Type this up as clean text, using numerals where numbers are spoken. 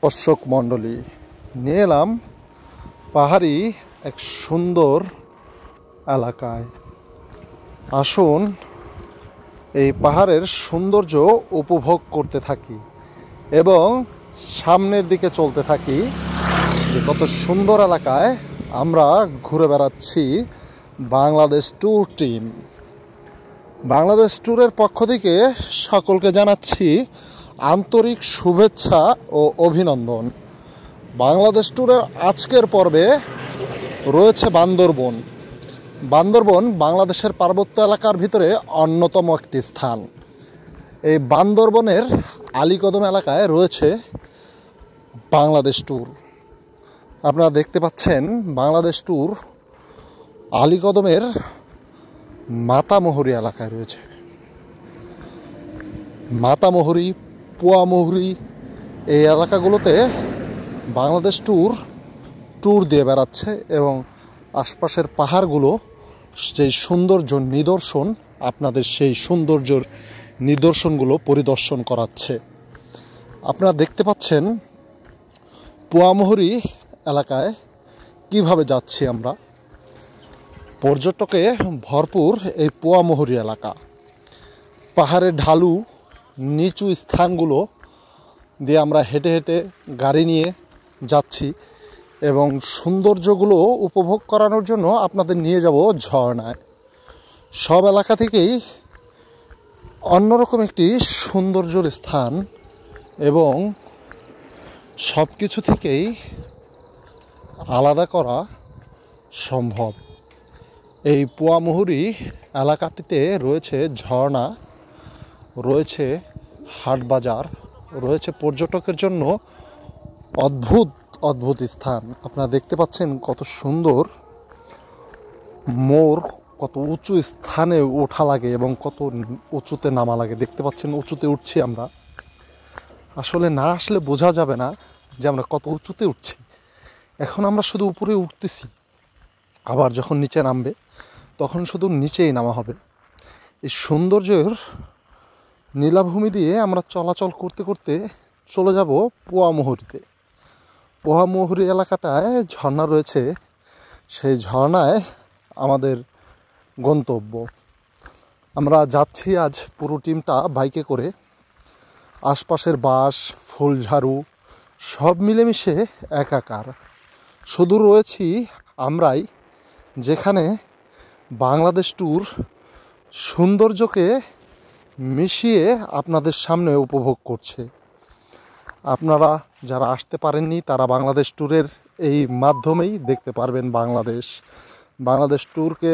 দর্শক মণ্ডলী, নিয়ে এলাম পাহাড়ি এক সুন্দর এলাকায়। আসুন এই পাহাড়ের সৌন্দর্য উপভোগ করতে থাকি এবং সামনের দিকে চলতে থাকি যে কত সুন্দর এলাকায় আমরা ঘুরে বেড়াচ্ছি। বাংলাদেশ ট্যুর টিম, বাংলাদেশ ট্যুরের পক্ষ থেকে সকলকে জানাচ্ছি আন্তরিক শুভেচ্ছা ও অভিনন্দন। বাংলাদেশ ট্যুরের আজকের পর্বে রয়েছে বান্দরবন। বান্দরবন বাংলাদেশের পার্বত্য এলাকার ভিতরে অন্যতম একটি স্থান। এই বান্দরবনের আলীকদম এলাকায় রয়েছে বাংলাদেশ ট্যুর। আপনারা দেখতে পাচ্ছেন বাংলাদেশ ট্যুর আলীকদমের মাতামহুরী এলাকায় রয়েছে। মাতামহুরী, পোয়ামহুরী এই এলাকাগুলোতে বাংলাদেশ ট্যুর দিয়ে বেড়াচ্ছে এবং আশপাশের পাহাড়গুলো সেই সৌন্দর্য নিদর্শন আপনাদের সেই সৌন্দর্যের নিদর্শনগুলো পরিদর্শন করাচ্ছে। আপনারা দেখতে পাচ্ছেন পোয়ামহুরী এলাকায় কিভাবে যাচ্ছি আমরা। পর্যটকে ভরপুর এই পোয়ামহুরী এলাকা। পাহাড়ের ঢালু নিচু স্থানগুলো দিয়ে আমরা হেঁটে হেঁটে গাড়ি নিয়ে যাচ্ছি এবং সৌন্দর্যগুলো উপভোগ করানোর জন্য আপনাদের নিয়ে যাব ঝর্ণায়। সব এলাকা থেকেই অন্যরকম একটি সৌন্দর্যের স্থান এবং সব কিছু থেকেই আলাদা করা সম্ভব। এই পোয়ামহুরী এলাকাটিতে রয়েছে ঝর্ণা, রয়েছে হাট বাজার, রয়েছে পর্যটকের জন্য অদ্ভুত অদ্ভুত স্থান। আপনারা দেখতে পাচ্ছেন কত সুন্দর মোড়, কত উঁচু স্থানে ওঠা লাগে এবং কত উঁচুতে নামা লাগে। দেখতে পাচ্ছেন উঁচুতে উঠছি আমরা। আসলে না আসলে বোঝা যাবে না যে আমরা কত উঁচুতে উঠছি। এখন আমরা শুধু উপরে উঠতেছি, আবার যখন নিচে নামবে তখন শুধু নিচেই নামা হবে। এই সৌন্দর্যের নীলাভূমি দিয়ে আমরা চলাচল করতে করতে চলে যাব পোয়ামহুরীতে। পোয়ামহুরী এলাকাটায় ঝর্ণা রয়েছে, সেই ঝর্ণায় আমাদের গন্তব্য। আমরা যাচ্ছি আজ পুরো টিমটা বাইকে করে। আশপাশের বাঁশ, ফুলঝাড়ু সব মিলেমিশে একাকার। শুধু রয়েছি আমরাই, যেখানে বাংলাদেশ ট্যুর সৌন্দর্যকে মিশিয়ে আপনাদের সামনে উপভোগ করছে। আপনারা যারা আসতে পারেননি তারা বাংলাদেশ ট্যুরের এই মাধ্যমেই দেখতে পারবেন বাংলাদেশ ট্যুরকে